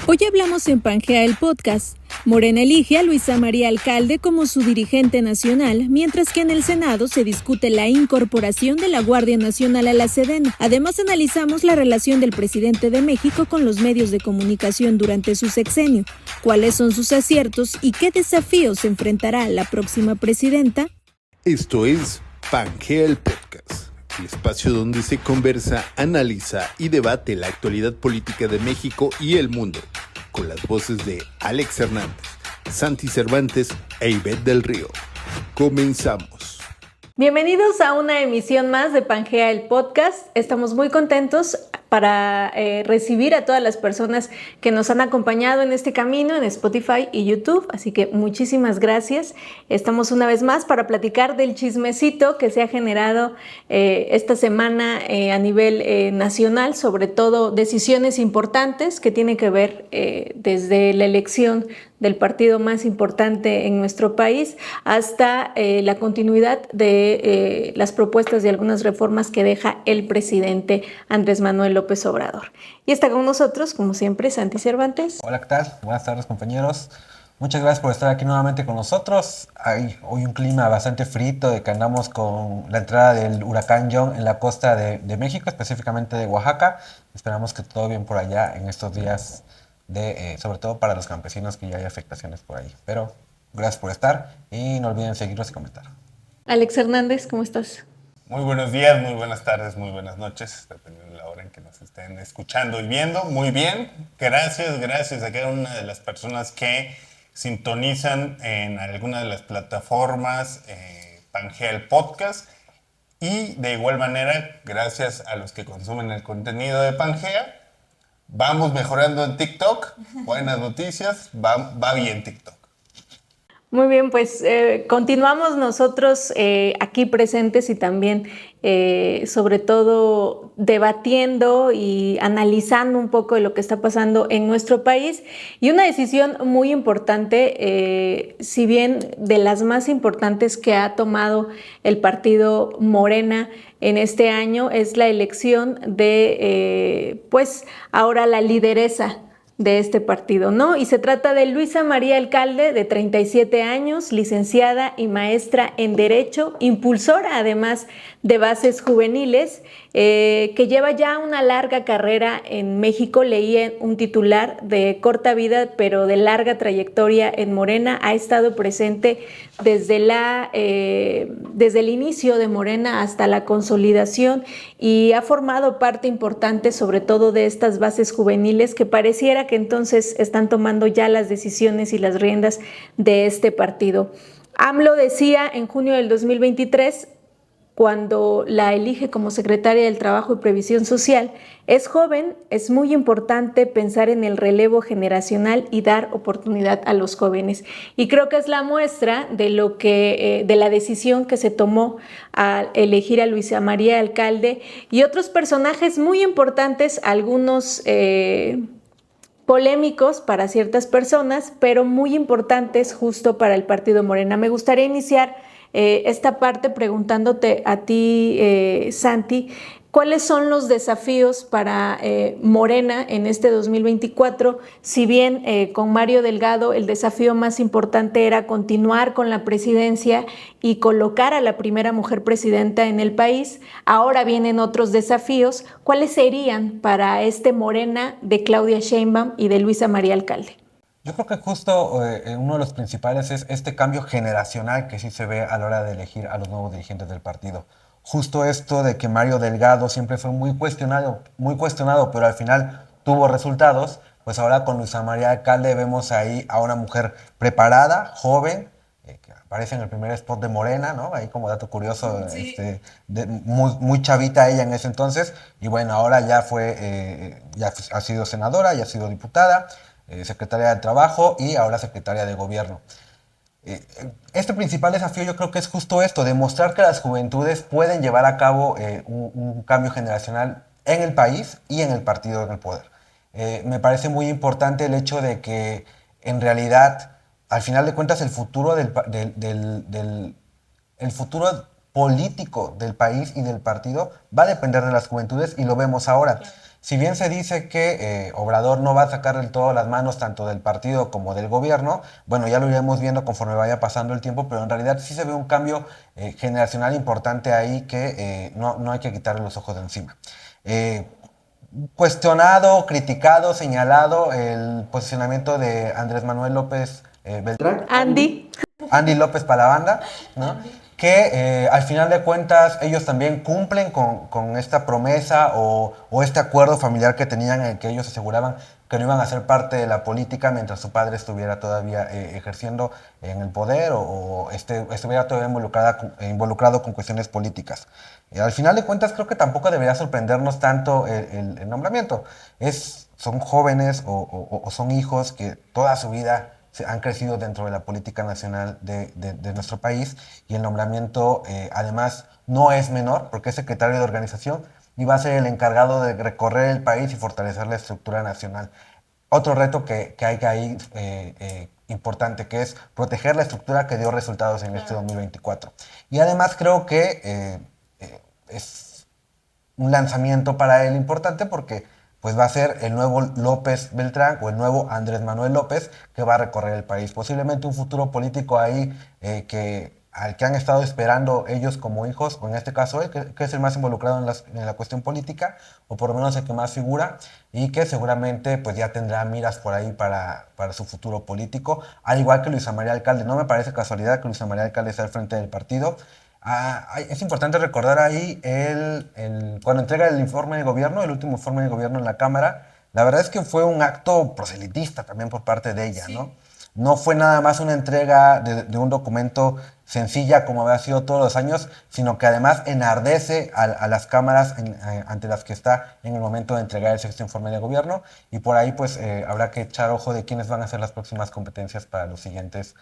Hoy hablamos en Pangea el podcast. Morena elige a Luisa María Alcalde como su dirigente nacional, mientras que en el Senado se discute la incorporación de la Guardia Nacional a la Sedena. Además, analizamos la relación del presidente de México con los medios de comunicación durante su sexenio, cuáles son sus aciertos y qué desafíos enfrentará la próxima presidenta. Esto es Pangea el podcast, el espacio donde se conversa, analiza y debate la actualidad política de México y el mundo, con las voces de Alex Hernández, Santi Cervantes e Ivette del Río. Comenzamos. Bienvenidos a una emisión más de Pangea el podcast. Estamos muy contentos para recibir a todas las personas que nos han acompañado en este camino en Spotify y YouTube, así que muchísimas gracias. Estamos una vez más para platicar del chismecito que se ha generado esta semana a nivel nacional, sobre todo decisiones importantes que tienen que ver desde la elección del partido más importante en nuestro país hasta la continuidad de las propuestas de algunas reformas que deja el presidente Andrés Manuel López Obrador. Y está con nosotros, como siempre, Santi Cervantes. Hola, ¿qué tal? Buenas tardes, compañeros. Muchas gracias por estar aquí nuevamente con nosotros. Hay hoy un clima bastante frito de que andamos con la entrada del huracán John en la costa de México, específicamente de Oaxaca. Esperamos que todo bien por allá en estos días, sobre todo para los campesinos, que ya hay afectaciones por ahí. Pero gracias por estar y no olviden seguirnos y comentar. Alex Hernández, ¿cómo estás? Muy buenos días, muy buenas tardes, muy buenas noches, dependiendo de la hora en que nos estén escuchando y viendo. Muy bien, gracias a cada una de las personas que sintonizan en alguna de las plataformas Pangea el podcast. Y de igual manera, gracias a los que consumen el contenido de Pangea. Vamos mejorando en TikTok, buenas noticias, va bien TikTok. Muy bien, pues continuamos nosotros aquí presentes y también sobre todo debatiendo y analizando un poco de lo que está pasando en nuestro país. Y una decisión muy importante, si bien de las más importantes que ha tomado el partido Morena en este año, es la elección de pues ahora la lideresa de este partido, ¿no? Y se trata de Luisa María Alcalde, de 37 años, licenciada y maestra en Derecho, impulsora además de bases juveniles, que lleva ya una larga carrera en México. Leí un titular de corta vida, pero de larga trayectoria en Morena. Ha estado presente desde el inicio de Morena hasta la consolidación y ha formado parte importante sobre todo de estas bases juveniles que pareciera que entonces están tomando ya las decisiones y las riendas de este partido. AMLO decía en junio del 2023, cuando la elige como secretaria del Trabajo y Previsión Social: es joven, es muy importante pensar en el relevo generacional y dar oportunidad a los jóvenes. Y creo que es la muestra de de la decisión que se tomó al elegir a Luisa María Alcalde y otros personajes muy importantes, algunos polémicos para ciertas personas, pero muy importantes justo para el partido Morena. Me gustaría iniciar esta parte preguntándote a ti, Santi, ¿cuáles son los desafíos para Morena en este 2024? Si bien con Mario Delgado el desafío más importante era continuar con la presidencia y colocar a la primera mujer presidenta en el país, ahora vienen otros desafíos. ¿Cuáles serían para este Morena de Claudia Sheinbaum y de Luisa María Alcalde? Yo creo que justo uno de los principales es este cambio generacional que sí se ve a la hora de elegir a los nuevos dirigentes del partido. Justo esto de que Mario Delgado siempre fue muy cuestionado, pero al final tuvo resultados. Pues ahora con Luisa María Alcalde vemos ahí a una mujer preparada, joven, que aparece en el primer spot de Morena, ¿no? Ahí como dato curioso, sí. Muy chavita ella en ese entonces. Y bueno, ahora ya ya ha sido senadora, ya ha sido diputada, secretaria de Trabajo y ahora secretaria de Gobierno. Este principal desafío yo creo que es justo esto, demostrar que las juventudes pueden llevar a cabo un cambio generacional en el país y en el partido en el poder. Me parece muy importante el hecho de que en realidad, al final de cuentas, el futuro el futuro político del país y del partido va a depender de las juventudes y lo vemos ahora. Si bien se dice que Obrador no va a sacar del todo las manos tanto del partido como del gobierno, bueno, ya lo iremos viendo conforme vaya pasando el tiempo, pero en realidad sí se ve un cambio generacional importante ahí que no hay que quitarle los ojos de encima. Cuestionado, criticado, señalado el posicionamiento de Andrés Manuel López Beltrán. Andy López para la banda, ¿no? Que al final de cuentas ellos también cumplen con esta promesa o este acuerdo familiar que tenían en el que ellos aseguraban que no iban a ser parte de la política mientras su padre estuviera todavía ejerciendo en el poder o estuviera todavía involucrado con cuestiones políticas. Al final de cuentas creo que tampoco debería sorprendernos tanto el nombramiento. Son jóvenes o son hijos que toda su vida han crecido dentro de la política nacional de nuestro país y el nombramiento además no es menor porque es secretario de organización y va a ser el encargado de recorrer el país y fortalecer la estructura nacional. Otro reto que hay ahí importante que es proteger la estructura que dio resultados en este 2024. Y además creo que es un lanzamiento para él importante porque pues va a ser el nuevo López Beltrán o el nuevo Andrés Manuel López que va a recorrer el país. Posiblemente un futuro político ahí al que han estado esperando ellos como hijos, o en este caso él, que es el más involucrado en la cuestión política, o por lo menos el que más figura, y que seguramente pues ya tendrá miras por ahí para su futuro político, al igual que Luisa María Alcalde. No me parece casualidad que Luisa María Alcalde esté al frente del partido. Es importante recordar ahí cuando entrega el informe de gobierno, el último informe de gobierno en la Cámara, la verdad es que fue un acto proselitista también por parte de ella, sí. ¿No? No fue nada más una entrega de un documento sencilla como había sido todos los años, sino que además enardece a las cámaras ante las que está en el momento de entregar el sexto informe de gobierno, y por ahí pues habrá que echar ojo de quiénes van a ser las próximas competencias para las siguientes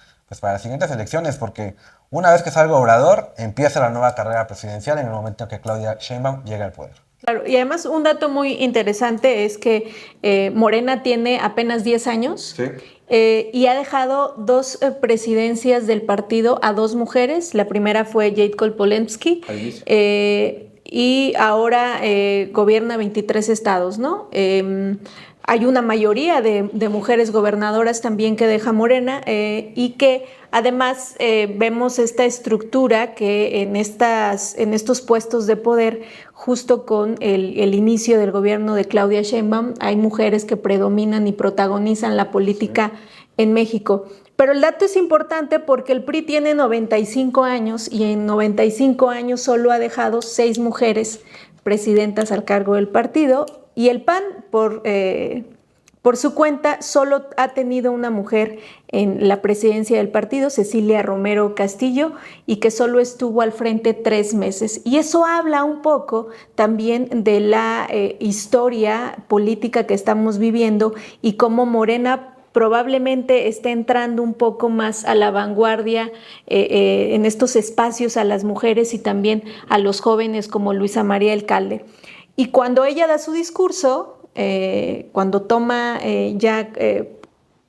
elecciones, porque una vez que salga Obrador, empieza la nueva carrera presidencial en el momento en que Claudia Sheinbaum llegue al poder. Claro, y además un dato muy interesante es que Morena tiene apenas 10 años. Sí. Y ha dejado 2 presidencias del partido a 2 mujeres. La primera fue Jade Kolpolensky y ahora gobierna 23 estados, ¿no? Hay una mayoría de mujeres gobernadoras también que deja Morena y que además vemos esta estructura que en estos puestos de poder, justo con el inicio del gobierno de Claudia Sheinbaum, hay mujeres que predominan y protagonizan la política en México. Pero el dato es importante porque el PRI tiene 95 años y en 95 años solo ha dejado 6 mujeres presidentas al cargo del partido, y el PAN, por su cuenta, solo ha tenido una mujer en la presidencia del partido, Cecilia Romero Castillo, y que solo estuvo al frente 3 meses. Y eso habla un poco también de la historia política que estamos viviendo y cómo Morena probablemente esté entrando un poco más a la vanguardia en estos espacios a las mujeres y también a los jóvenes como Luisa María Alcalde. Y cuando ella da su discurso, cuando toma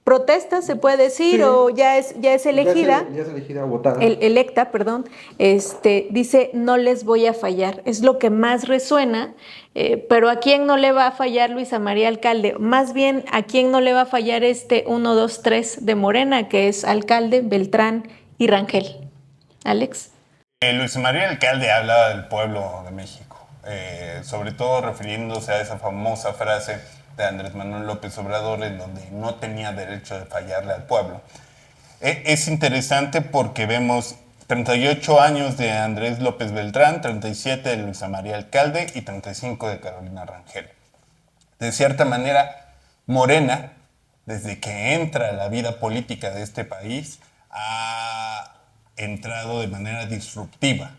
protesta, se puede decir, sí, o ya es elegida, ya es elegida, votada. Electa, perdón, dice, no les voy a fallar. Es lo que más resuena, pero ¿a quién no le va a fallar Luisa María Alcalde? Más bien, ¿a quién no le va a fallar 1, 2, 3 de Morena, que es Alcalde, Beltrán y Rangel? Alex. Luisa María Alcalde hablaba del pueblo de México, sobre todo refiriéndose a esa famosa frase de Andrés Manuel López Obrador, en donde no tenía derecho de fallarle al pueblo. Es interesante porque vemos 38 años de Andrés López Beltrán, 37 de Luisa María Alcalde y 35 de Carolina Rangel. De cierta manera, Morena, desde que entra a la vida política de este país, ha entrado de manera disruptiva.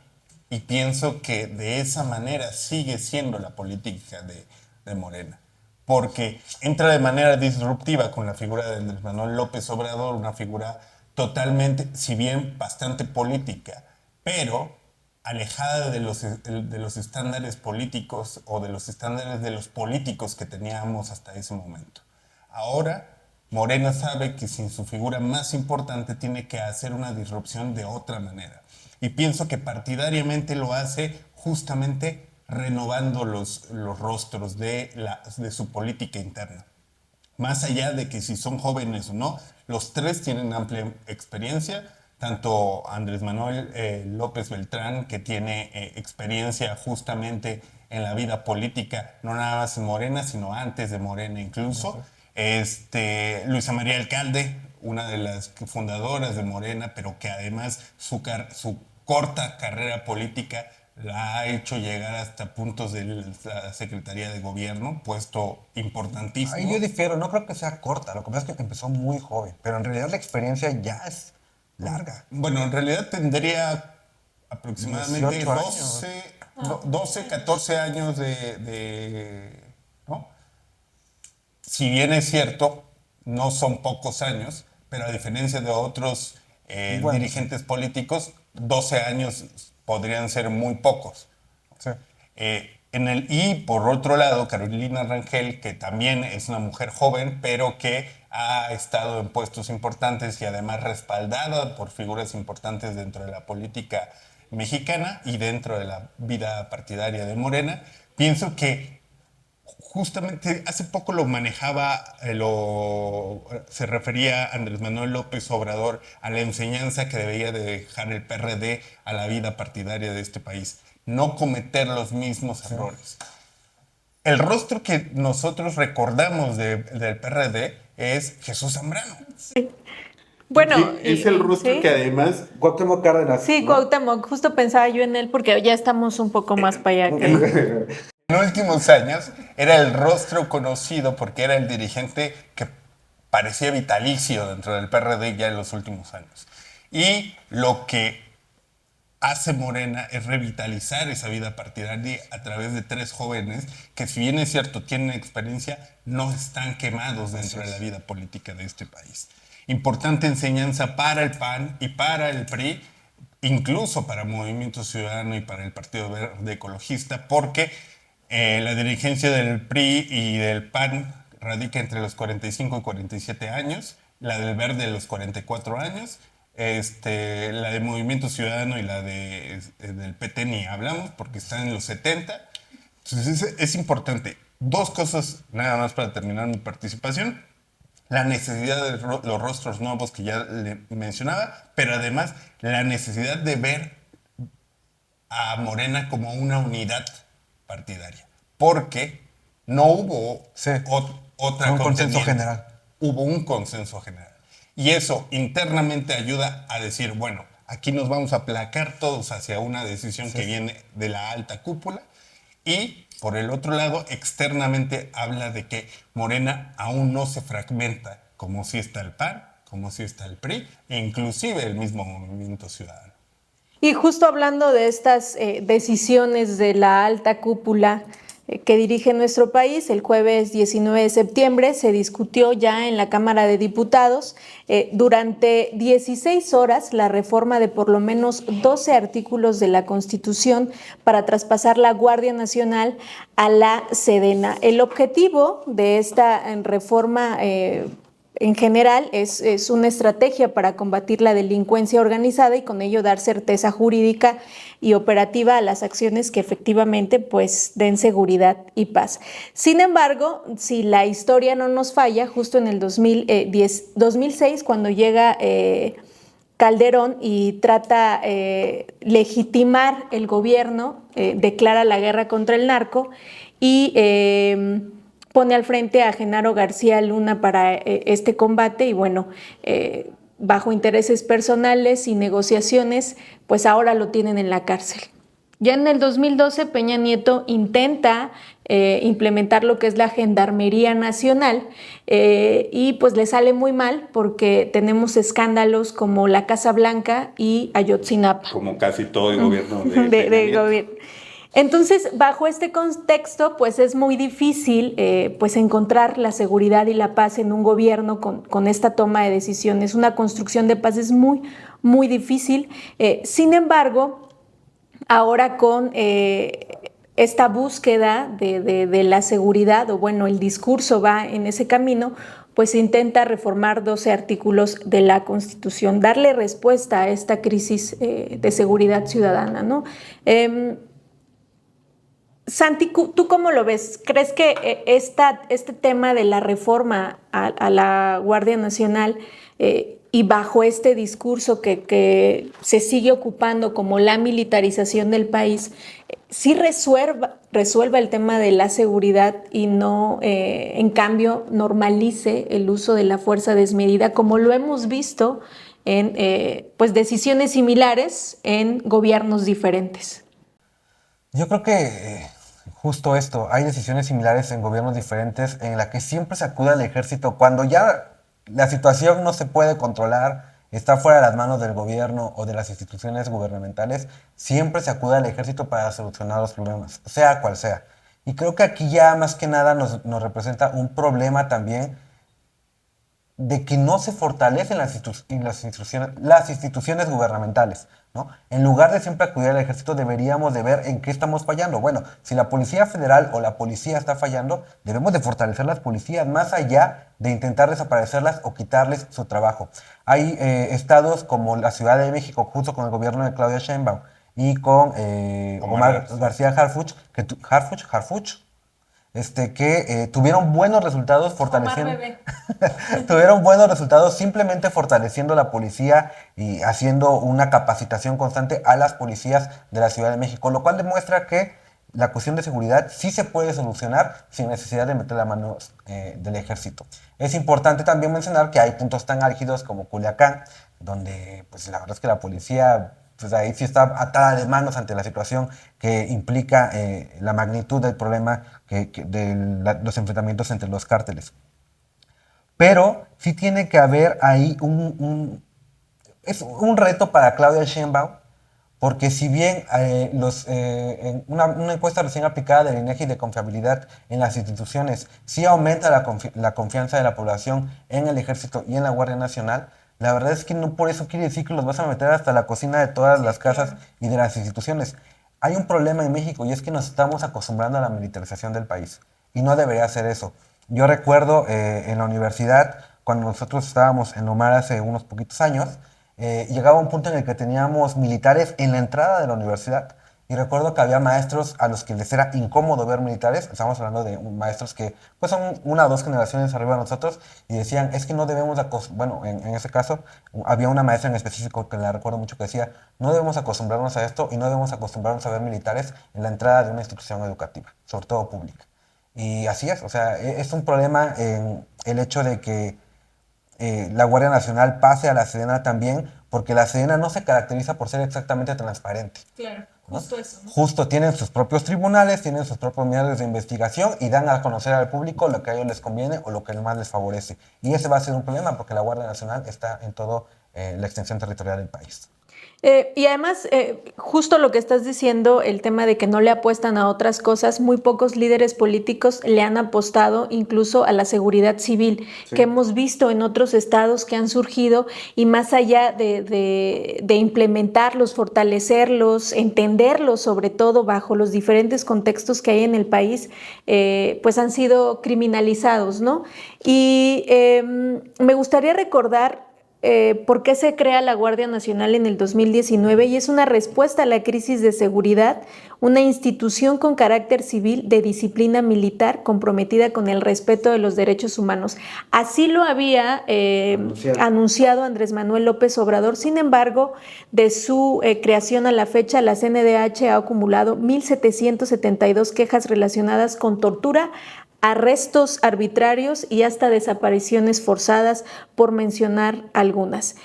Y pienso que de esa manera sigue siendo la política de Morena. Porque entra de manera disruptiva con la figura de Andrés Manuel López Obrador, una figura totalmente, si bien bastante política, pero alejada de los estándares políticos o de los estándares de los políticos que teníamos hasta ese momento. Ahora, Morena sabe que sin su figura más importante tiene que hacer una disrupción de otra manera. Y pienso que partidariamente lo hace justamente renovando los rostros de su política interna. Más allá de que si son jóvenes o no, los tres tienen amplia experiencia, tanto Andrés Manuel López Beltrán, que tiene experiencia justamente en la vida política, no nada más en Morena, sino antes de Morena incluso. Luisa María Alcalde, una de las fundadoras de Morena, pero que además su corta carrera política la ha hecho llegar hasta puntos de la Secretaría de Gobierno, puesto importantísimo. Ay, yo difiero, no creo que sea corta, lo que pasa es que empezó muy joven, pero en realidad la experiencia ya es larga. Bueno, en realidad tendría aproximadamente 12, 14 años ¿no? Si bien es cierto, no son pocos años, pero a diferencia de otros dirigentes políticos, 12 años podrían ser muy pocos. Sí. Y por otro lado, Carolina Rangel, que también es una mujer joven, pero que ha estado en puestos importantes y además respaldada por figuras importantes dentro de la política mexicana y dentro de la vida partidaria de Morena. Pienso que justamente hace poco lo manejaba, se refería Andrés Manuel López Obrador a la enseñanza que debería de dejar el PRD a la vida partidaria de este país. No cometer los mismos errores. El rostro que nosotros recordamos del PRD es Jesús Zambrano. Sí. Bueno, es el rostro ¿sí? que además... Cuauhtémoc Cárdenas. Sí, ¿no? Cuauhtémoc, justo pensaba yo en él porque ya estamos un poco más para allá. En los últimos años era el rostro conocido porque era el dirigente que parecía vitalicio dentro del PRD ya en los últimos años. Y lo que hace Morena es revitalizar esa vida partidaria a través de tres jóvenes que, si bien es cierto, tienen experiencia, no están quemados dentro de la vida política de este país. Importante enseñanza para el PAN y para el PRI, incluso para Movimiento Ciudadano y para el Partido Verde Ecologista, porque la dirigencia del PRI y del PAN radica entre los 45 y 47 años, la del Verde los 44 años, la de Movimiento Ciudadano y la del PT ni hablamos porque están en los 70. Entonces es importante. Dos cosas nada más para terminar mi participación. La necesidad de los rostros nuevos que ya le mencionaba, pero además la necesidad de ver a Morena como una unidad partidaria, porque no hubo otra consenso general. Hubo un consenso general. Y eso internamente ayuda a decir, bueno, aquí nos vamos a aplacar todos hacia una decisión que viene de la alta cúpula. Y por el otro lado, externamente habla de que Morena aún no se fragmenta, como si está el PAN, como si está el PRI, e inclusive el mismo Movimiento Ciudadano. Y justo hablando de estas decisiones de la alta cúpula que dirige nuestro país, el jueves 19 de septiembre se discutió ya en la Cámara de Diputados durante 16 horas la reforma de por lo menos 12 artículos de la Constitución para traspasar la Guardia Nacional a la Sedena. El objetivo de esta reforma en general es una estrategia para combatir la delincuencia organizada y con ello dar certeza jurídica y operativa a las acciones que efectivamente pues den seguridad y paz. Sin embargo, si la historia no nos falla, justo en el 2006, cuando llega Calderón y trata legitimar el gobierno, declara la guerra contra el narco y pone al frente a Genaro García Luna para este combate y bueno, bajo intereses personales y negociaciones, pues ahora lo tienen en la cárcel. Ya en el 2012 Peña Nieto intenta implementar lo que es la Gendarmería Nacional y pues le sale muy mal porque tenemos escándalos como la Casa Blanca y Ayotzinapa. Como casi todo el gobierno de gobierno. Entonces, bajo este contexto, pues es muy difícil pues encontrar la seguridad y la paz en un gobierno con esta toma de decisiones. Una construcción de paz es muy, muy difícil. Sin embargo, ahora con esta búsqueda de la seguridad, o bueno, el discurso va en ese camino, pues se intenta reformar 12 artículos de la Constitución, darle respuesta a esta crisis de seguridad ciudadana, ¿no? Santi, ¿tú cómo lo ves? ¿Crees que este tema de la reforma a la Guardia Nacional y bajo este discurso que se sigue ocupando como la militarización del país, sí resuelva el tema de la seguridad y no, en cambio, normalice el uso de la fuerza desmedida, como lo hemos visto en pues decisiones similares en gobiernos diferentes? Yo creo que justo esto, hay decisiones similares en gobiernos diferentes en la que siempre se acude al ejército cuando ya la situación no se puede controlar, está fuera de las manos del gobierno o de las instituciones gubernamentales, siempre se acude al ejército para solucionar los problemas, sea cual sea. Y creo que aquí ya más que nada nos representa un problema también de que no se fortalecen las instituciones gubernamentales, ¿no? En lugar de siempre acudir al ejército, deberíamos de ver en qué estamos fallando. Bueno, si la Policía Federal o la policía está fallando, debemos de fortalecer las policías más allá de intentar desaparecerlas o quitarles su trabajo. Hay estados como la Ciudad de México, justo con el gobierno de Claudia Sheinbaum y con Omar García Harfuch, que tuvieron buenos resultados fortaleciendo tuvieron buenos resultados simplemente fortaleciendo la policía y haciendo una capacitación constante a las policías de la Ciudad de México, lo cual demuestra que la cuestión de seguridad sí se puede solucionar sin necesidad de meter la mano del ejército. Es importante también mencionar que hay puntos tan álgidos como Culiacán, donde pues la verdad es que la policía pues ahí sí está atada de manos ante la situación que implica la magnitud del problema los enfrentamientos entre los cárteles. Pero sí tiene que haber ahí es un reto para Claudia Sheinbaum, porque si bien en una encuesta recién aplicada del INEGI de confiabilidad en las instituciones sí aumenta la confianza de la población en el Ejército y en la Guardia Nacional, la verdad es que no por eso quiere decir que los vas a meter hasta la cocina de todas las casas y de las instituciones. Hay un problema en México y es que nos estamos acostumbrando a la militarización del país y no debería ser eso. Yo recuerdo en la universidad, cuando nosotros estábamos en Lomar hace unos poquitos años, llegaba un punto en el que teníamos militares en la entrada de la universidad. Y recuerdo que había maestros a los que les era incómodo ver militares. Estamos hablando de maestros que pues son una o dos generaciones arriba de nosotros y decían, es que no debemos bueno, en ese caso había una maestra en específico que la recuerdo mucho que decía, no debemos acostumbrarnos a esto y no debemos acostumbrarnos a ver militares en la entrada de una institución educativa, sobre todo pública. Y así es, o sea, es un problema en el hecho de que la Guardia Nacional pase a la Sedena también, porque la Sedena no se caracteriza por ser exactamente transparente. Claro, ¿no? justo eso, ¿no? Justo tienen sus propios tribunales, tienen sus propios medios de investigación y dan a conocer al público lo que a ellos les conviene o lo que más les favorece. Y ese va a ser un problema porque la Guardia Nacional está en toda la extensión territorial del país. Y además, justo lo que estás diciendo, el tema de que no le apuestan a otras cosas, muy pocos líderes políticos le han apostado incluso a la seguridad civil, sí, que hemos visto en otros estados que han surgido y más allá de implementarlos, fortalecerlos, entenderlos sobre todo bajo los diferentes contextos que hay en el país, pues han sido criminalizados, ¿no? Y me gustaría recordar por qué se crea la Guardia Nacional en el 2019 y es una respuesta a la crisis de seguridad, una institución con carácter civil de disciplina militar comprometida con el respeto de los derechos humanos. Así lo había anunciado Andrés Manuel López Obrador. Sin embargo, de su creación a la fecha, la CNDH ha acumulado 1,772 quejas relacionadas con tortura, arrestos arbitrarios y hasta desapariciones forzadas, por mencionar algunas.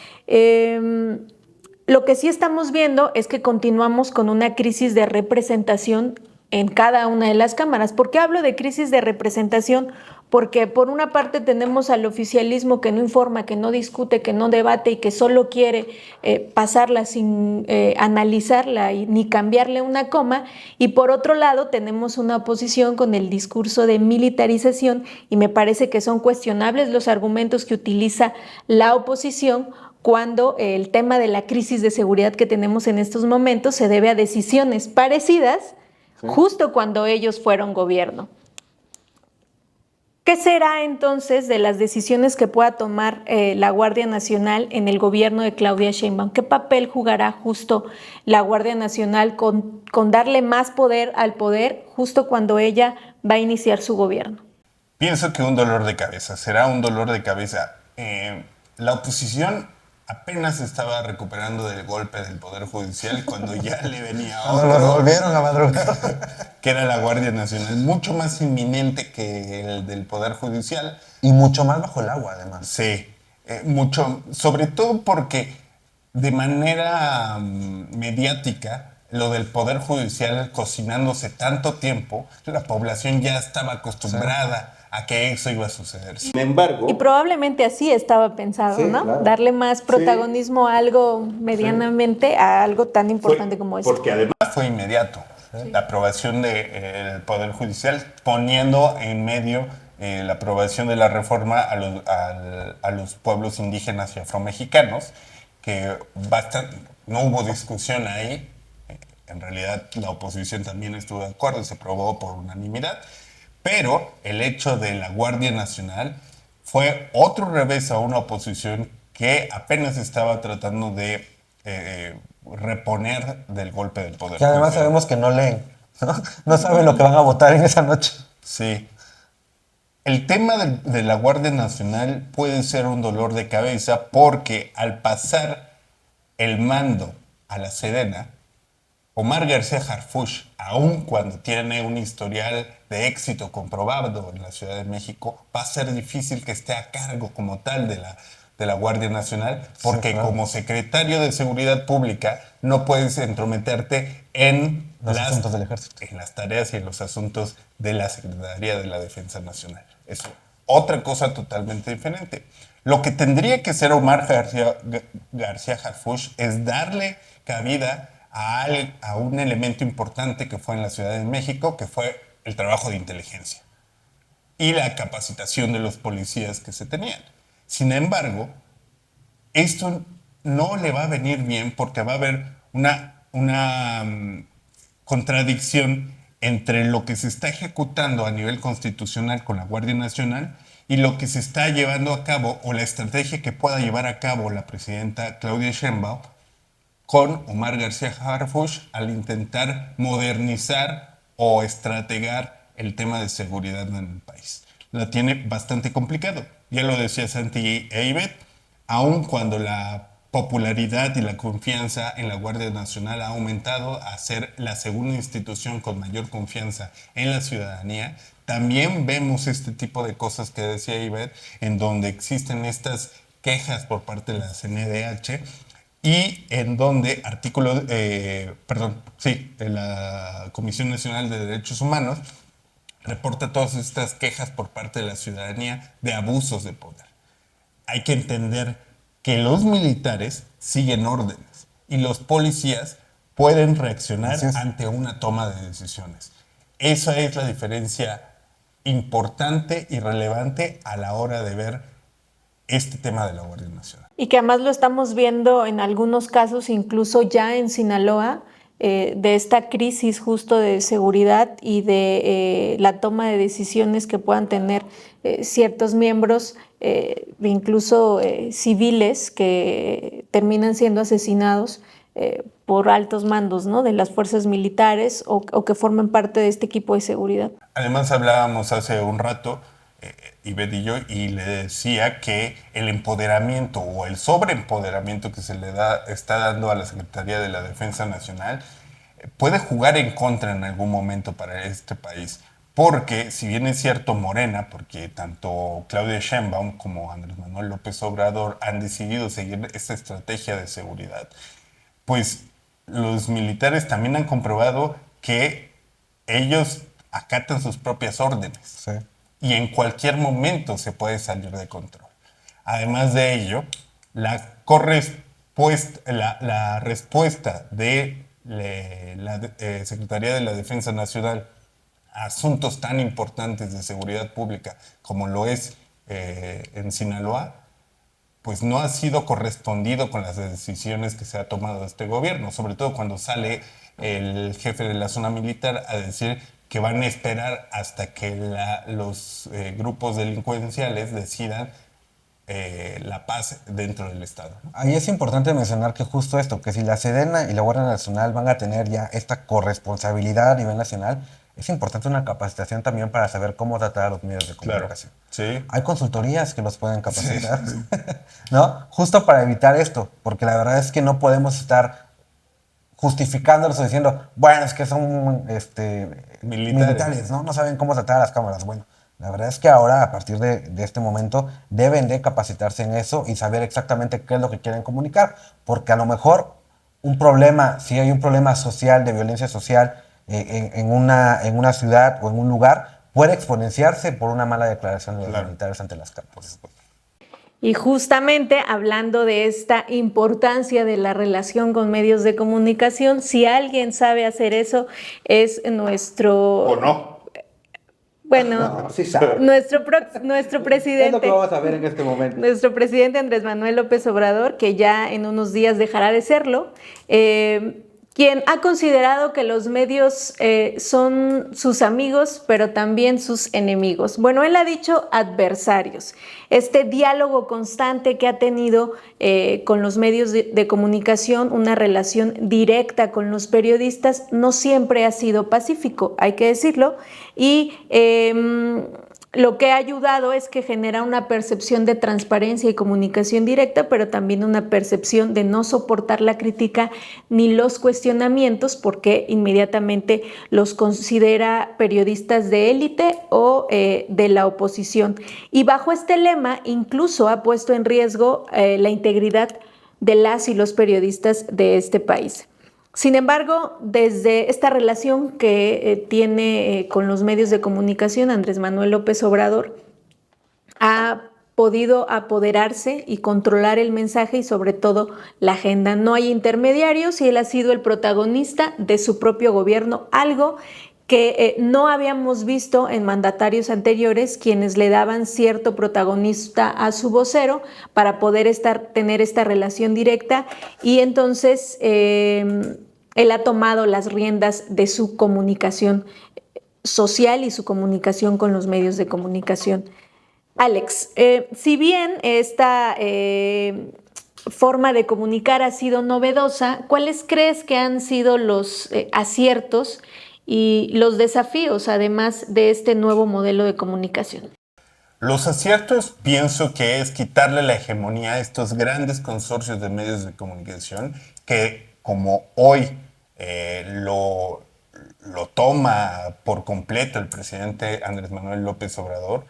Lo que sí estamos viendo es que continuamos con una crisis de representación en cada una de las cámaras. ¿Por qué hablo de crisis de representación? Porque por una parte tenemos al oficialismo que no informa, que no discute, que no debate y que solo quiere pasarla sin analizarla ni cambiarle una coma, y por otro lado tenemos una oposición con el discurso de militarización, y me parece que son cuestionables los argumentos que utiliza la oposición cuando el tema de la crisis de seguridad que tenemos en estos momentos se debe a decisiones parecidas, sí, justo cuando ellos fueron gobierno. ¿Qué será entonces de las decisiones que pueda tomar la Guardia Nacional en el gobierno de Claudia Sheinbaum? ¿Qué papel jugará justo la Guardia Nacional con darle más poder al poder justo cuando ella va a iniciar su gobierno? Pienso que un dolor de cabeza, será un dolor de cabeza. La oposición apenas estaba recuperando del golpe del Poder Judicial cuando ya le venía Cuando lo otro, volvieron a madrugar. que era la Guardia Nacional, mucho más inminente que el del Poder Judicial. Y mucho más bajo el agua, además. Sí, mucho, sobre todo porque de manera mediática, lo del Poder Judicial cocinándose tanto tiempo, la población ya estaba acostumbrada a que eso iba a suceder. Sin embargo, Y probablemente así estaba pensado, Sí, ¿no? claro. Darle más protagonismo a algo medianamente, a algo tan importante como eso. porque además fue inmediato la aprobación del Poder Judicial, poniendo en medio la aprobación de la reforma a los pueblos indígenas y afromexicanos, que no hubo discusión ahí. En realidad la oposición también estuvo de acuerdo y se aprobó por unanimidad, pero el hecho de la Guardia Nacional fue otro revés a una oposición que apenas estaba tratando de reponer del golpe del poder. Que además judicial. sabemos que no leen, ¿no? No saben lo que van a votar en esa noche. Sí. El tema de la Guardia Nacional puede ser un dolor de cabeza porque al pasar el mando a la Sedena, Omar García Harfuch, aun cuando tiene un historial de éxito comprobado en la Ciudad de México, va a ser difícil que esté a cargo como tal de la Guardia Nacional, porque Sí, claro. como secretario de Seguridad Pública no puedes entrometerte en Los asuntos del ejército. en las tareas y en los asuntos de la Secretaría de la Defensa Nacional. Es otra cosa totalmente diferente. Lo que tendría que hacer Omar García Harfuch es darle cabida a un elemento importante que fue en la Ciudad de México, que fue el trabajo de inteligencia y la capacitación de los policías que se tenían. Sin embargo, esto no le va a venir bien porque va a haber una contradicción entre lo que se está ejecutando a nivel constitucional con la Guardia Nacional y lo que se está llevando a cabo o la estrategia que pueda llevar a cabo la presidenta Claudia Sheinbaum con Omar García Harfuch al intentar modernizar o estrategar el tema de seguridad en el país. La tiene bastante complicado. Ya lo decía Santi e Ivette, aun cuando la popularidad y la confianza en la Guardia Nacional ha aumentado a ser la segunda institución con mayor confianza en la ciudadanía, también vemos este tipo de cosas que decía Ivette, en donde existen estas quejas por parte de la CNDH y en donde de la Comisión Nacional de Derechos Humanos reporta todas estas quejas por parte de la ciudadanía de abusos de poder. Hay que entender que los militares siguen órdenes y los policías pueden reaccionar ante una toma de decisiones. Esa es la diferencia importante y relevante a la hora de ver este tema de la Guardia Nacional. Y que además lo estamos viendo en algunos casos, incluso ya en Sinaloa, de esta crisis justo de seguridad y de la toma de decisiones que puedan tener ciertos miembros, incluso civiles, que terminan siendo asesinados por altos mandos, ¿no?, de las fuerzas militares o que forman parte de este equipo de seguridad. Además hablábamos hace un rato, Ivette y yo, y le decía que el empoderamiento o el sobreempoderamiento que se le está dando a la Secretaría de la Defensa Nacional puede jugar en contra en algún momento para este país. Porque si bien es cierto Morena, porque tanto Claudia Sheinbaum como Andrés Manuel López Obrador han decidido seguir esta estrategia de seguridad, pues los militares también han comprobado que ellos acatan sus propias órdenes. Sí. Y en cualquier momento se puede salir de control. Además de ello, la respuesta de la Secretaría de la Defensa Nacional a asuntos tan importantes de seguridad pública como lo es en Sinaloa, pues no ha sido correspondido con las decisiones que se ha tomado este gobierno, sobre todo cuando sale el jefe de la zona militar a decir que van a esperar hasta que los grupos delincuenciales decidan la paz dentro del Estado, ¿no? Ahí es importante mencionar que justo esto, que si la Sedena y la Guardia Nacional van a tener ya esta corresponsabilidad a nivel nacional, es importante una capacitación también para saber cómo tratar a los medios de Claro, comunicación. sí. Hay consultorías que los pueden capacitar, ¿no? Justo para evitar esto, porque la verdad es que no podemos estar justificándolos o diciendo, bueno, es que son militares, ¿no? No saben cómo tratar a las cámaras. Bueno, la verdad es que ahora, a partir de este momento, deben de capacitarse en eso y saber exactamente qué es lo que quieren comunicar, porque a lo mejor un problema, si hay un problema social, de violencia social en una ciudad o en un lugar, puede exponenciarse por una mala declaración de los Claro. militares ante las cámaras. Y justamente hablando de esta importancia de la relación con medios de comunicación, si alguien sabe hacer eso es nuestro, ¿O no? bueno, Sí sabe. nuestro presidente. Es lo que vamos a ver en este momento. Nuestro presidente Andrés Manuel López Obrador, que ya en unos días dejará de serlo, quien ha considerado que los medios son sus amigos, pero también sus enemigos. Bueno, él ha dicho adversarios. Este diálogo constante que ha tenido con los medios de comunicación, una relación directa con los periodistas, no siempre ha sido pacífico, hay que decirlo, y lo que ha ayudado es que genera una percepción de transparencia y comunicación directa, pero también una percepción de no soportar la crítica ni los cuestionamientos, porque inmediatamente los considera periodistas de élite o de la oposición. Y bajo este lema incluso ha puesto en riesgo la integridad de las y los periodistas de este país. Sin embargo, desde esta relación que tiene con los medios de comunicación, Andrés Manuel López Obrador ha podido apoderarse y controlar el mensaje y sobre todo la agenda. No hay intermediarios y él ha sido el protagonista de su propio gobierno, algo que no habíamos visto en mandatarios anteriores, quienes le daban cierto protagonista a su vocero para poder tener esta relación directa, y entonces él ha tomado las riendas de su comunicación social y su comunicación con los medios de comunicación. Alex, si bien esta forma de comunicar ha sido novedosa, ¿cuáles crees que han sido los aciertos y los desafíos, además de este nuevo modelo de comunicación? Los aciertos pienso que es quitarle la hegemonía a estos grandes consorcios de medios de comunicación que, como hoy lo toma por completo el presidente Andrés Manuel López Obrador,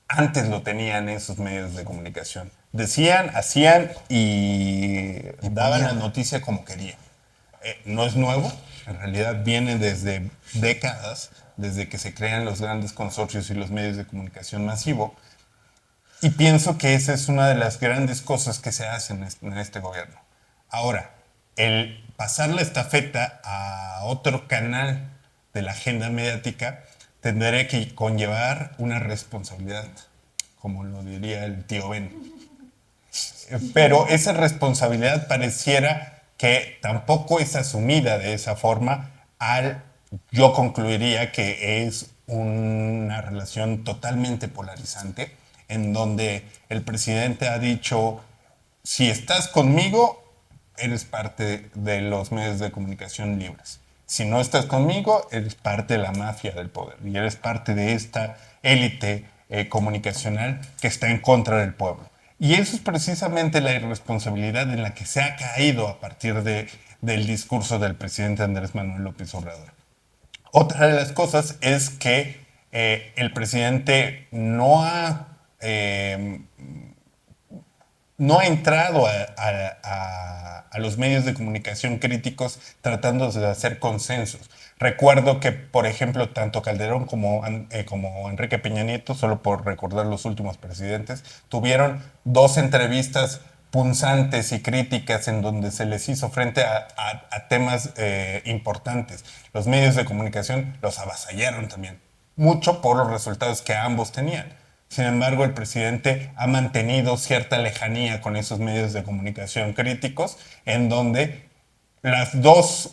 antes lo tenían esos medios de comunicación. Decían, hacían y daban la noticia como querían. No es nuevo, en realidad viene desde décadas, desde que se crean los grandes consorcios y los medios de comunicación masivo. Y pienso que esa es una de las grandes cosas que se hacen en este gobierno. Ahora, el pasar la estafeta a otro canal de la agenda mediática tendría que conllevar una responsabilidad, como lo diría el tío Ben. Pero esa responsabilidad pareciera que tampoco es asumida de esa forma. Yo concluiría que es una relación totalmente polarizante, en donde el presidente ha dicho, si estás conmigo, eres parte de los medios de comunicación libres. Si no estás conmigo, eres parte de la mafia del poder y eres parte de esta élite comunicacional que está en contra del pueblo. Y eso es precisamente la irresponsabilidad en la que se ha caído a partir del discurso del presidente Andrés Manuel López Obrador. Otra de las cosas es que el presidente no ha entrado a los medios de comunicación críticos tratando de hacer consensos. Recuerdo que, por ejemplo, tanto Calderón como Enrique Peña Nieto, solo por recordar los últimos presidentes, tuvieron 2 entrevistas punzantes y críticas en donde se les hizo frente a temas importantes. Los medios de comunicación los avasallaron también, mucho por los resultados que ambos tenían. Sin embargo, el presidente ha mantenido cierta lejanía con esos medios de comunicación críticos, en donde las dos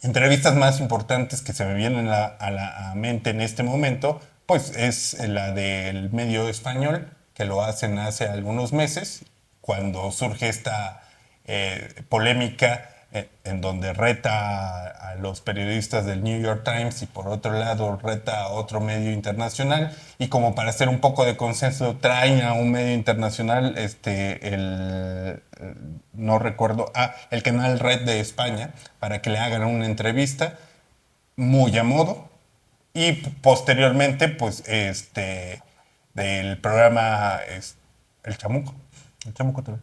entrevistas más importantes que se me vienen a la mente en este momento, pues es la del medio español, que lo hacen hace algunos meses, cuando surge esta polémica en donde reta a los periodistas del New York Times y por otro lado reta a otro medio internacional, y como para hacer un poco de consenso traen a un medio internacional, no recuerdo, el canal Red de España, para que le hagan una entrevista muy a modo, y posteriormente pues del programa El Chamuco. El Chamuco TV.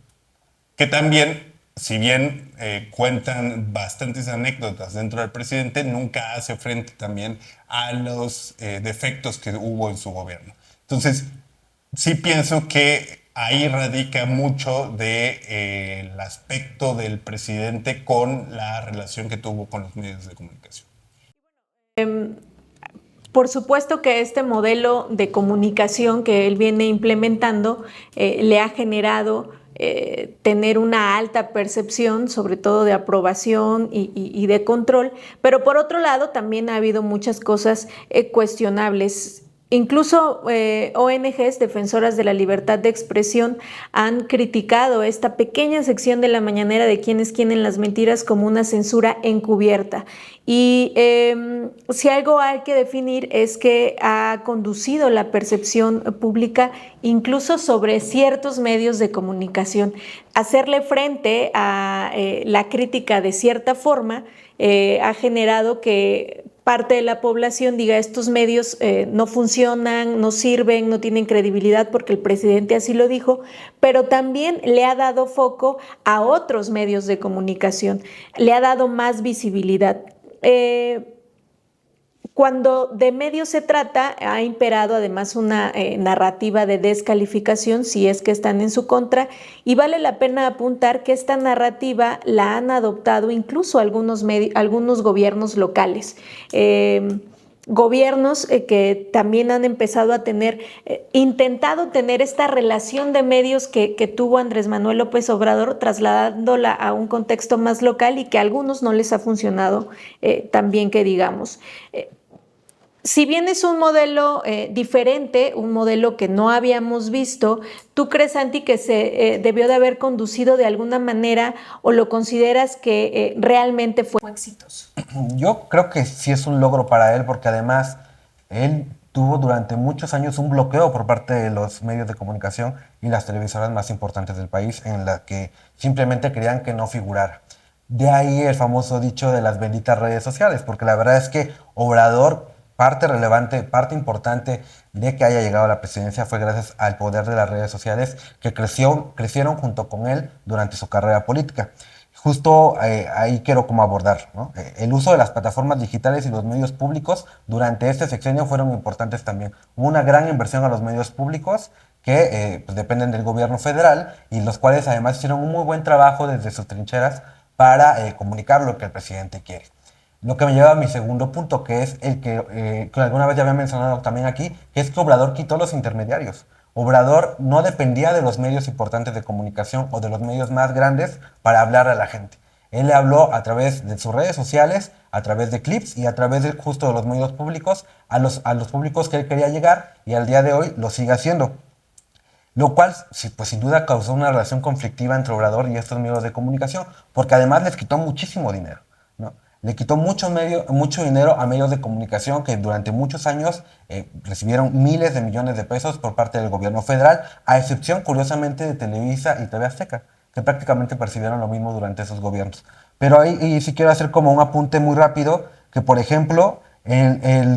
Que también, si bien cuentan bastantes anécdotas dentro del presidente, nunca hace frente también a los defectos que hubo en su gobierno. Entonces, sí pienso que ahí radica mucho del aspecto del presidente con la relación que tuvo con los medios de comunicación. Por supuesto que este modelo de comunicación que él viene implementando le ha generado tener una alta percepción, sobre todo de aprobación y de control, pero por otro lado también ha habido muchas cosas cuestionables. Incluso ONGs defensoras de la libertad de expresión han criticado esta pequeña sección de la mañanera de Quienes quieren las mentiras como una censura encubierta. Y si algo hay que definir es que ha conducido la percepción pública incluso sobre ciertos medios de comunicación. Hacerle frente a la crítica de cierta forma ha generado que parte de la población diga estos medios no funcionan, no sirven, no tienen credibilidad porque el presidente así lo dijo, pero también le ha dado foco a otros medios de comunicación, le ha dado más visibilidad. Cuando de medios se trata, ha imperado además una narrativa de descalificación si es que están en su contra, y vale la pena apuntar que esta narrativa la han adoptado incluso algunos gobiernos locales. Gobiernos que también han empezado a tener, intentado tener esta relación de medios que tuvo Andrés Manuel López Obrador, trasladándola a un contexto más local y que a algunos no les ha funcionado tan bien que digamos. Si bien es un modelo diferente, un modelo que no habíamos visto, ¿tú crees, Santi, que se debió de haber conducido de alguna manera o lo consideras que realmente fue exitoso? Yo creo que sí es un logro para él, porque además él tuvo durante muchos años un bloqueo por parte de los medios de comunicación y las televisoras más importantes del país, en la que simplemente querían que no figurara. De ahí el famoso dicho de las benditas redes sociales, porque la verdad es que Obrador, parte relevante, parte importante de que haya llegado a la presidencia fue gracias al poder de las redes sociales que crecieron junto con él durante su carrera política. Justo ahí quiero como abordar, ¿no? El uso de las plataformas digitales y los medios públicos durante este sexenio fueron importantes también. Hubo una gran inversión a los medios públicos que pues dependen del gobierno federal y los cuales además hicieron un muy buen trabajo desde sus trincheras para comunicar lo que el presidente quiere. Lo que me lleva a mi segundo punto, que es el que alguna vez ya había mencionado también aquí, que es que Obrador quitó los intermediarios. Obrador no dependía de los medios importantes de comunicación o de los medios más grandes para hablar a la gente. Él le habló a través de sus redes sociales, a través de clips y a través justo de los medios públicos a los públicos que él quería llegar, y al día de hoy lo sigue haciendo. Lo cual, pues sin duda, causó una relación conflictiva entre Obrador y estos medios de comunicación, porque además les quitó muchísimo dinero, ¿no? Le quitó mucho dinero a medios de comunicación que durante muchos años recibieron miles de millones de pesos por parte del gobierno federal, a excepción, curiosamente, de Televisa y TV Azteca, que prácticamente percibieron lo mismo durante esos gobiernos. Pero ahí sí quiero hacer como un apunte muy rápido, que por ejemplo,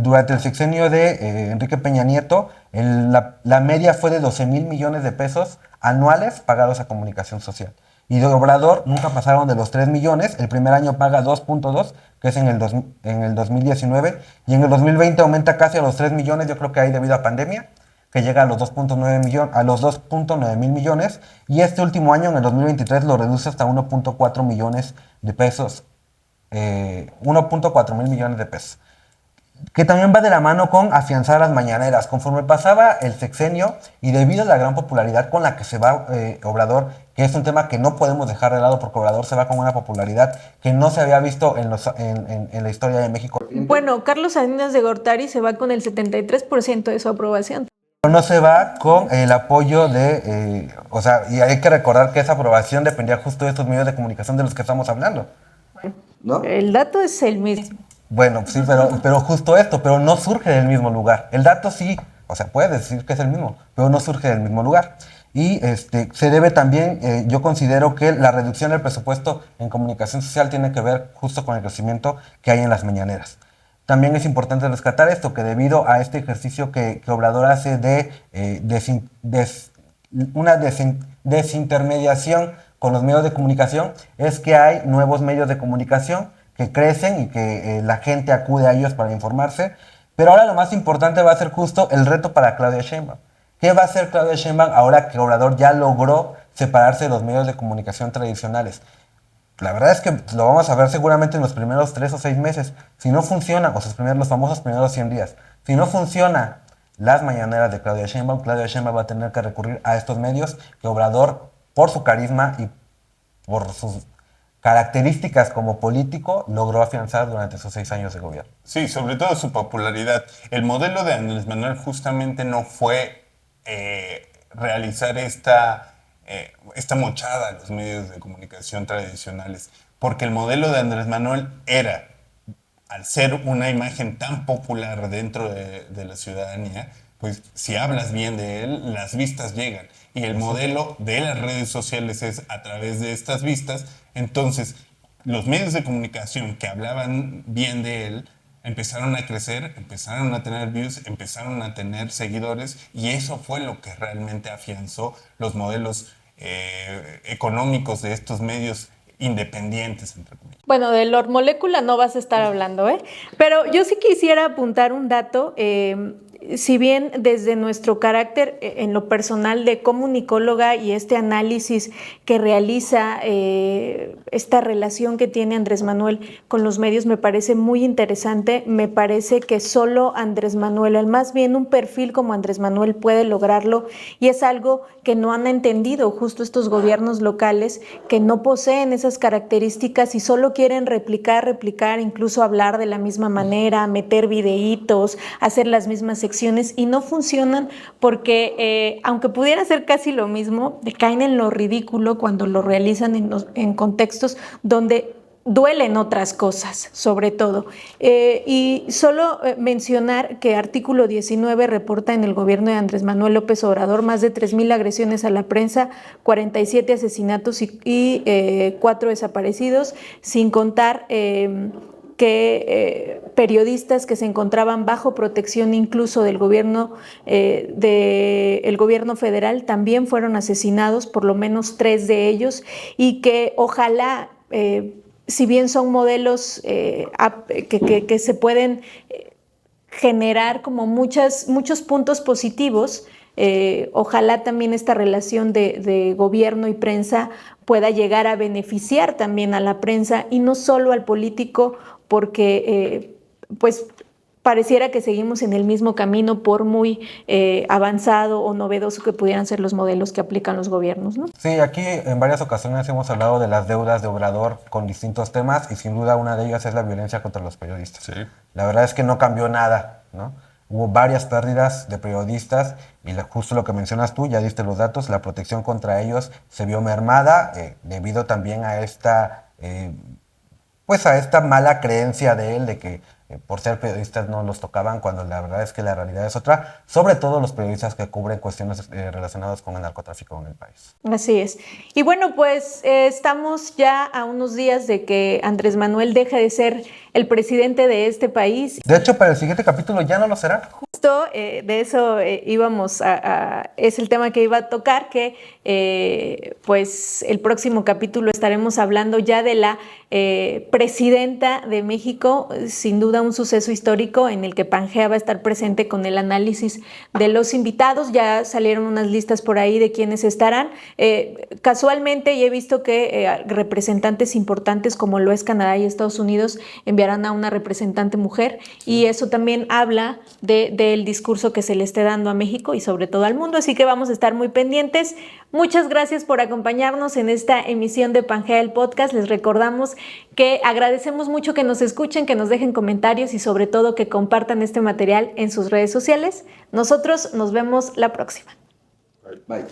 durante el sexenio de Enrique Peña Nieto, la media fue de 12,000 millones de pesos anuales pagados a comunicación social. Y de Obrador nunca pasaron de los 3 millones, el primer año paga 2.2, que es en el 2019, y en el 2020 aumenta casi a los 3 millones, yo creo que ahí debido a pandemia, que llega a los 2.9 mil millones, y este último año, en el 2023, lo reduce hasta 1.4 millones de pesos, 1.4 mil millones de pesos. que también va de la mano con afianzar las mañaneras. Conforme pasaba el sexenio y debido a la gran popularidad con la que se va Obrador, que es un tema que no podemos dejar de lado porque Obrador se va con una popularidad que no se había visto en la historia de México. Bueno, Carlos Salinas de Gortari se va con el 73% de su aprobación. No se va con el apoyo de, o sea, y hay que recordar que esa aprobación dependía justo de estos medios de comunicación de los que estamos hablando, ¿no? El dato es el mismo. Bueno, sí, pero justo esto, pero no surge del mismo lugar. El dato sí, o sea, puede decir que es el mismo, pero no surge del mismo lugar. Y se debe también, yo considero que la reducción del presupuesto en comunicación social tiene que ver justo con el crecimiento que hay en las mañaneras. También es importante rescatar esto, que debido a este ejercicio que Obrador hace de desintermediación con los medios de comunicación, es que hay nuevos medios de comunicación que crecen y que la gente acude a ellos para informarse. Pero ahora lo más importante va a ser justo el reto para Claudia Sheinbaum. ¿Qué va a hacer Claudia Sheinbaum ahora que Obrador ya logró separarse de los medios de comunicación tradicionales? La verdad es que lo vamos a ver seguramente en los primeros 3 o 6 meses. Si no funciona, o los famosos primeros 100 días, si no funciona las mañaneras de Claudia Sheinbaum va a tener que recurrir a estos medios que Obrador, por su carisma y por sus características como político, logró afianzar durante esos 6 años de gobierno. Sí, sobre todo su popularidad. El modelo de Andrés Manuel justamente no fue realizar esta mochada a los medios de comunicación tradicionales, porque el modelo de Andrés Manuel era, al ser una imagen tan popular dentro de la ciudadanía, pues si hablas bien de él, las vistas llegan. Y el modelo de las redes sociales es a través de estas vistas. Entonces, los medios de comunicación que hablaban bien de él empezaron a crecer, empezaron a tener views, empezaron a tener seguidores, y eso fue lo que realmente afianzó los modelos económicos de estos medios independientes, entre comillas. Bueno, de Lord Molécula no vas a estar hablando, ¿eh? Pero yo sí quisiera apuntar un dato. Si bien desde nuestro carácter en lo personal de comunicóloga y este análisis que realiza esta relación que tiene Andrés Manuel con los medios me parece muy interesante, me parece que solo Andrés Manuel, más bien un perfil como Andrés Manuel puede lograrlo, y es algo que no han entendido justo estos gobiernos locales que no poseen esas características y solo quieren replicar, incluso hablar de la misma manera, meter videitos, hacer las mismas secciones, y no funcionan porque aunque pudiera ser casi lo mismo, caen en lo ridículo cuando lo realizan en contextos donde duelen otras cosas, sobre todo. Y solo mencionar que artículo 19 reporta en el gobierno de Andrés Manuel López Obrador más de 3,000 agresiones a la prensa, 47 asesinatos y 4 desaparecidos, sin contar que periodistas que se encontraban bajo protección incluso del gobierno federal también fueron asesinados, por lo menos 3 de ellos, y que ojalá, si bien son modelos que se pueden generar como muchos puntos positivos, ojalá también esta relación de gobierno y prensa pueda llegar a beneficiar también a la prensa y no solo al político, porque pues pareciera que seguimos en el mismo camino por muy avanzado o novedoso que pudieran ser los modelos que aplican los gobiernos, ¿no? Sí, aquí en varias ocasiones hemos hablado de las deudas de Obrador con distintos temas y sin duda una de ellas es la violencia contra los periodistas. Sí. La verdad es que no cambió nada, ¿no? Hubo varias pérdidas de periodistas y justo lo que mencionas tú, ya diste los datos, la protección contra ellos se vio mermada debido también a esta mala creencia de él de que por ser periodistas no los tocaban, cuando la verdad es que la realidad es otra, sobre todo los periodistas que cubren cuestiones relacionadas con el narcotráfico en el país. Así es. Y bueno, pues estamos ya a unos días de que Andrés Manuel deje de ser el presidente de este país. De hecho, para el siguiente capítulo ya no lo será. Justo de eso es el tema que iba a tocar, que pues el próximo capítulo estaremos hablando ya de la presidenta de México, sin duda un suceso histórico en el que Pangea va a estar presente con el análisis de los invitados. Ya salieron unas listas por ahí de quienes estarán. Casualmente, y he visto que representantes importantes como lo es Canadá y Estados Unidos enviarán a una representante mujer, y eso también habla del discurso que se le esté dando a México y sobre todo al mundo. Así que vamos a estar muy pendientes. Muchas gracias por acompañarnos en esta emisión de Pangea el Podcast. Les recordamos que agradecemos mucho que nos escuchen, que nos dejen comentarios y sobre todo que compartan este material en sus redes sociales. Nosotros nos vemos la próxima. Bye.